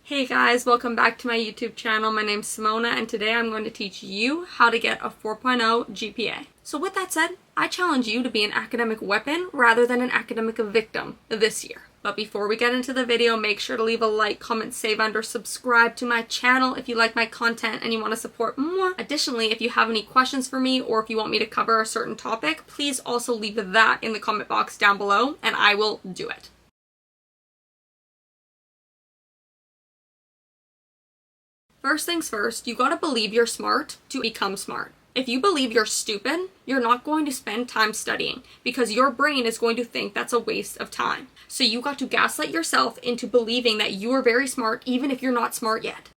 Hey guys, welcome back to my YouTube channel. My name's Simona and today I'm going to teach you how to get a 4.0 GPA. So with that said, I challenge you to be an academic weapon rather than an academic victim this year. But before we get into the video, make sure to leave a like, comment, save, and or subscribe to my channel if you like my content and you want to support more. Additionally, if you have any questions for me or if you want me to cover a certain topic, please also leave that in the comment box down below and I will do it. First things first, you gotta believe you're smart to become smart. If you believe you're stupid, you're not going to spend time studying because your brain is going to think that's a waste of time. So you got to gaslight yourself into believing that you are very smart even if you're not smart yet.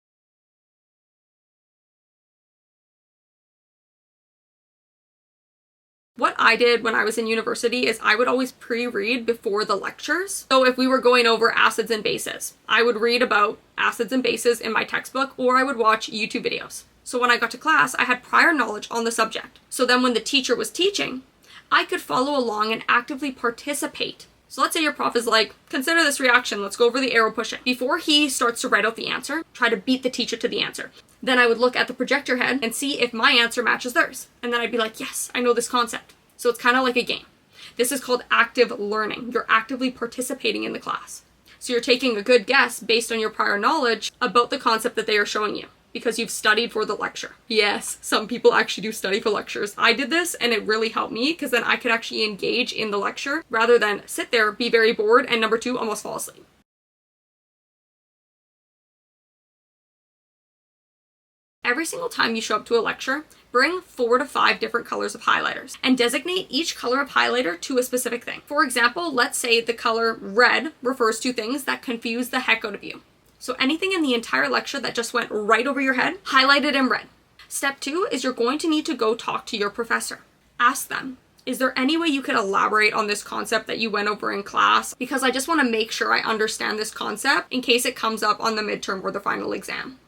What I did when I was in university is I would always pre-read before the lectures. So if we were going over acids and bases, I would read about acids and bases in my textbook or I would watch YouTube videos. So when I got to class, I had prior knowledge on the subject. So then when the teacher was teaching, I could follow along and actively participate. So let's say your prof is like, consider this reaction, let's go over the arrow pushing. Before he starts to write out the answer, try to beat the teacher to the answer. Then I would look at the projector head and see if my answer matches theirs. And then I'd be like, yes, I know this concept. So it's kind of like a game. This is called active learning. You're actively participating in the class. So you're taking a good guess based on your prior knowledge about the concept that they are showing you because you've studied for the lecture. Yes, some people actually do study for lectures. I did this and it really helped me because then I could actually engage in the lecture rather than sit there, be very bored, and number two, almost fall asleep. Every single time you show up to a lecture, bring 4 to 5 different colors of highlighters and designate each color of highlighter to a specific thing. For example, let's say the color red refers to things that confuse the heck out of you. So anything in the entire lecture that just went right over your head, highlight it in red. Step 2 is you're going to need to go talk to your professor. Ask them, is there any way you could elaborate on this concept that you went over in class? Because I just want to make sure I understand this concept in case it comes up on the midterm or the final exam.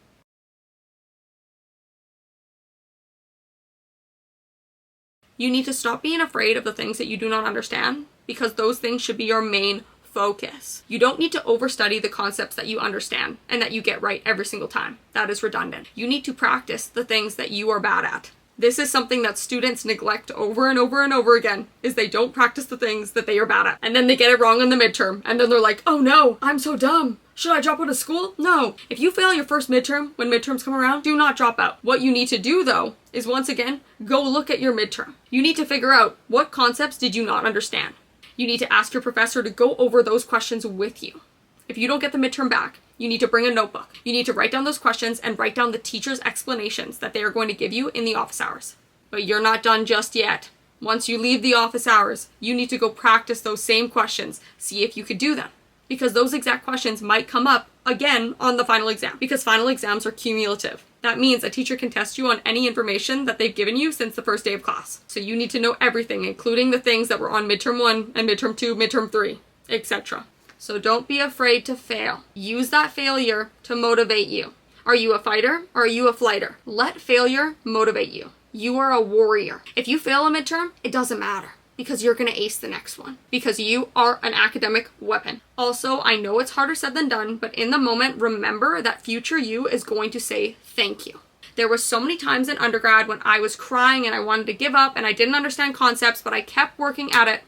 You need to stop being afraid of the things that you do not understand because those things should be your main focus. You don't need to overstudy the concepts that you understand and that you get right every single time. That is redundant. You need to practice the things that you are bad at. This is something that students neglect over and over and over again, is they don't practice the things that they are bad at. And then they get it wrong in the midterm. And then they're like, oh no, I'm so dumb. Should I drop out of school? No. If you fail your first midterm, when midterms come around, do not drop out. What you need to do though, is once again, go look at your midterm. You need to figure out what concepts did you not understand. You need to ask your professor to go over those questions with you. If you don't get the midterm back, you need to bring a notebook. You need to write down those questions and write down the teacher's explanations that they are going to give you in the office hours. But you're not done just yet. Once you leave the office hours, you need to go practice those same questions. See if you could do them. Because those exact questions might come up again on the final exam. Because final exams are cumulative. That means a teacher can test you on any information that they've given you since the first day of class. So you need to know everything, including the things that were on midterm 1 and midterm 2, midterm 3, etc. So don't be afraid to fail. Use that failure to motivate you. Are you a fighter or are you a flighter? Let failure motivate you. You are a warrior. If you fail a midterm, it doesn't matter because you're going to ace the next one because you are an academic weapon. Also, I know it's harder said than done, but in the moment, remember that future you is going to say thank you. There were so many times in undergrad when I was crying and I wanted to give up and I didn't understand concepts, but I kept working at it.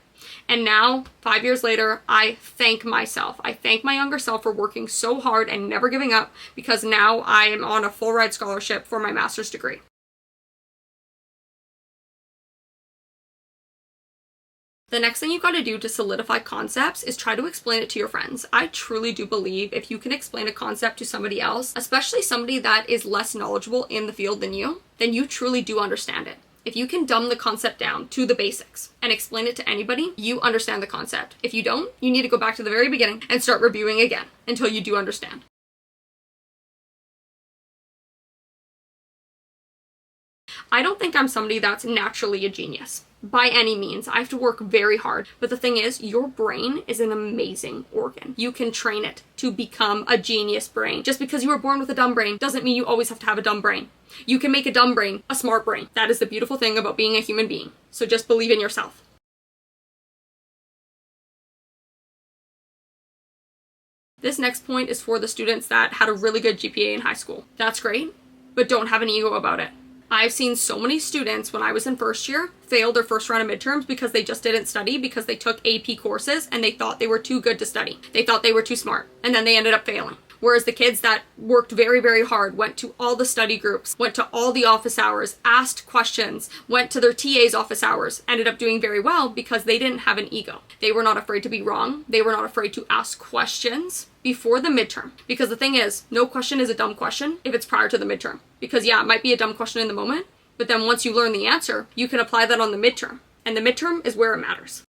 And now, 5 years later, I thank myself. I thank my younger self for working so hard and never giving up because now I am on a full ride scholarship for my master's degree. The next thing you've got to do to solidify concepts is try to explain it to your friends. I truly do believe if you can explain a concept to somebody else, especially somebody that is less knowledgeable in the field than you, then you truly do understand it. If you can dumb the concept down to the basics and explain it to anybody, you understand the concept. If you don't, you need to go back to the very beginning and start reviewing again until you do understand. I don't think I'm somebody that's naturally a genius. By any means, I have to work very hard. But the thing is, your brain is an amazing organ. You can train it to become a genius brain. Just because you were born with a dumb brain doesn't mean you always have to have a dumb brain. You can make a dumb brain a smart brain. That is the beautiful thing about being a human being. So just believe in yourself. This next point is for the students that had a really good GPA in high school. That's great, but don't have an ego about it. I've seen so many students when I was in first year fail their first round of midterms because they just didn't study, because they took AP courses and they thought they were too good to study. They thought they were too smart, and then they ended up failing. Whereas the kids that worked very, very hard, went to all the study groups, went to all the office hours, asked questions, went to their TA's office hours, ended up doing very well because they didn't have an ego. They were not afraid to be wrong. They were not afraid to ask questions before the midterm. Because the thing is, no question is a dumb question if it's prior to the midterm. Because yeah, it might be a dumb question in the moment, but then once you learn the answer, you can apply that on the midterm. And the midterm is where it matters.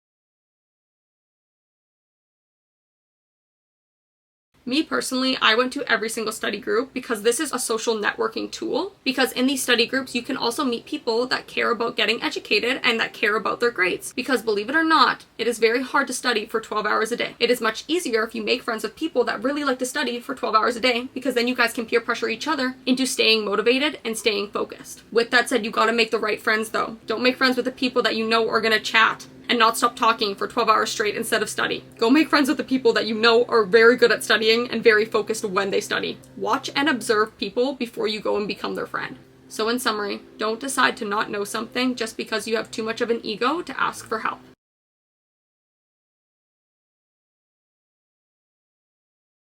Me personally, I went to every single study group because this is a social networking tool. Because in these study groups, you can also meet people that care about getting educated and that care about their grades. Because believe it or not, it is very hard to study for 12 hours a day. It is much easier if you make friends with people that really like to study for 12 hours a day, because then you guys can peer pressure each other into staying motivated and staying focused. With that said, you gotta make the right friends though. Don't make friends with the people that you know are gonna chat and not stop talking for 12 hours straight instead of study. Go make friends with the people that you know are very good at studying and very focused when they study. Watch and observe people before you go and become their friend. So in summary, don't decide to not know something just because you have too much of an ego to ask for help.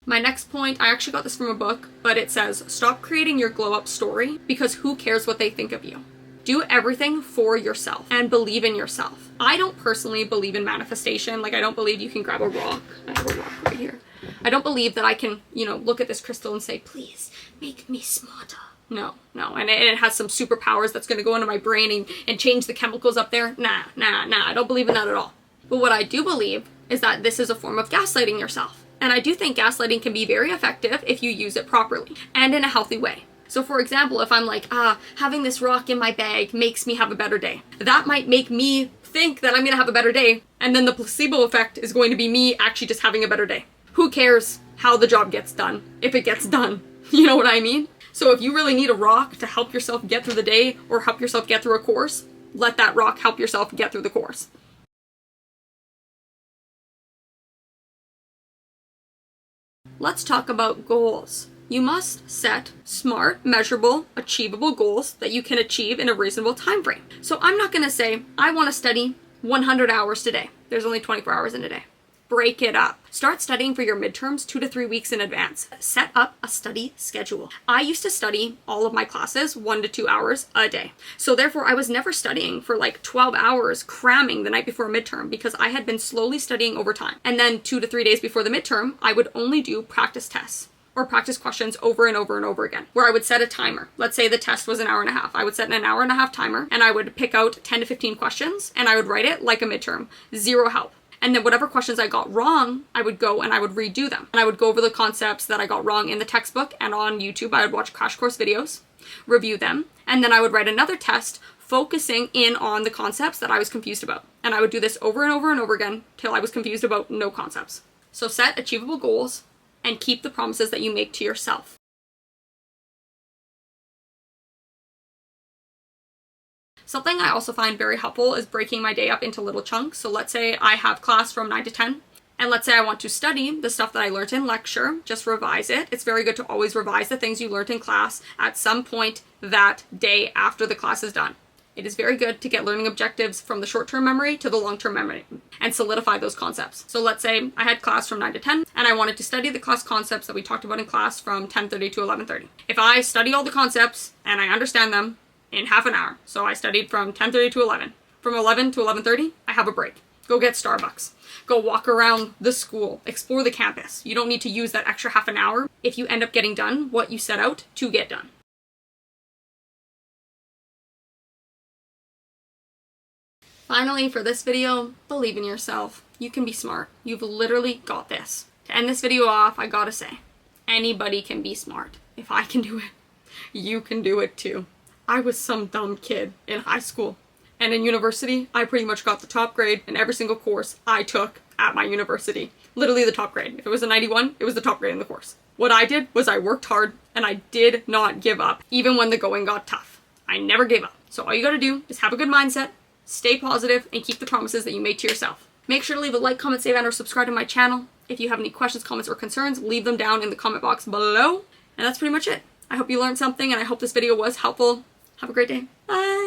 My next point, I actually got this from a book, but it says, stop creating your glow up story because who cares what they think of you? Do everything for yourself and believe in yourself. I don't personally believe in manifestation. Like, I don't believe you can grab a rock. I have a rock right here. I don't believe that I can, look at this crystal and say, please make me smarter. No. And it has some superpowers that's going to go into my brain and change the chemicals up there. Nah. I don't believe in that at all. But what I do believe is that this is a form of gaslighting yourself. And I do think gaslighting can be very effective if you use it properly and in a healthy way. So for example, if I'm like, having this rock in my bag makes me have a better day. That might make me think that I'm gonna have a better day, and then the placebo effect is going to be me actually just having a better day. Who cares how the job gets done, if it gets done? You know what I mean? So if you really need a rock to help yourself get through the day or help yourself get through a course, let that rock help yourself get through the course. Let's talk about goals. You must set smart, measurable, achievable goals that you can achieve in a reasonable time frame. So I'm not going to say, I want to study 100 hours today. There's only 24 hours in a day. Break it up. Start studying for your midterms 2 to 3 weeks in advance. Set up a study schedule. I used to study all of my classes 1 to 2 hours a day. So therefore, I was never studying for like 12 hours cramming the night before a midterm because I had been slowly studying over time. And then 2 to 3 days before the midterm, I would only do practice tests or practice questions over and over and over again, where I would set a timer. Let's say the test was an hour and a half. I would set an hour and a half timer and I would pick out 10 to 15 questions and I would write it like a midterm, zero help. And then whatever questions I got wrong, I would go and I would redo them. And I would go over the concepts that I got wrong in the textbook and on YouTube. I would watch crash course videos, review them, and then I would write another test focusing in on the concepts that I was confused about. And I would do this over and over and over again till I was confused about no concepts. So set achievable goals and keep the promises that you make to yourself. Something I also find very helpful is breaking my day up into little chunks. So let's say I have class from 9 to 10, and let's say I want to study the stuff that I learned in lecture, just revise it. It's very good to always revise the things you learned in class at some point that day after the class is done. It is very good to get learning objectives from the short-term memory to the long-term memory and solidify those concepts. So let's say I had class from 9 to 10 and I wanted to study the class concepts that we talked about in class from 10:30 to 11:30. If I study all the concepts and I understand them in half an hour, so I studied from 10:30 to 11. From 11 to 11:30, I have a break. Go get Starbucks. Go walk around the school. Explore the campus. You don't need to use that extra half an hour if you end up getting done what you set out to get done. Finally, for this video, believe in yourself. You can be smart. You've literally got this. To end this video off, I gotta say, anybody can be smart. If I can do it, you can do it too. I was some dumb kid in high school. And in university, I pretty much got the top grade in every single course I took at my university. Literally the top grade. If it was a 91, it was the top grade in the course. What I did was I worked hard and I did not give up, even when the going got tough. I never gave up. So all you gotta do is have a good mindset, stay positive, and keep the promises that you made to yourself. Make sure to leave a like, comment, save, and or subscribe to my channel. If you have any questions, comments, or concerns, leave them down in the comment box below. And that's pretty much it. I hope you learned something, and I hope this video was helpful. Have a great day. Bye!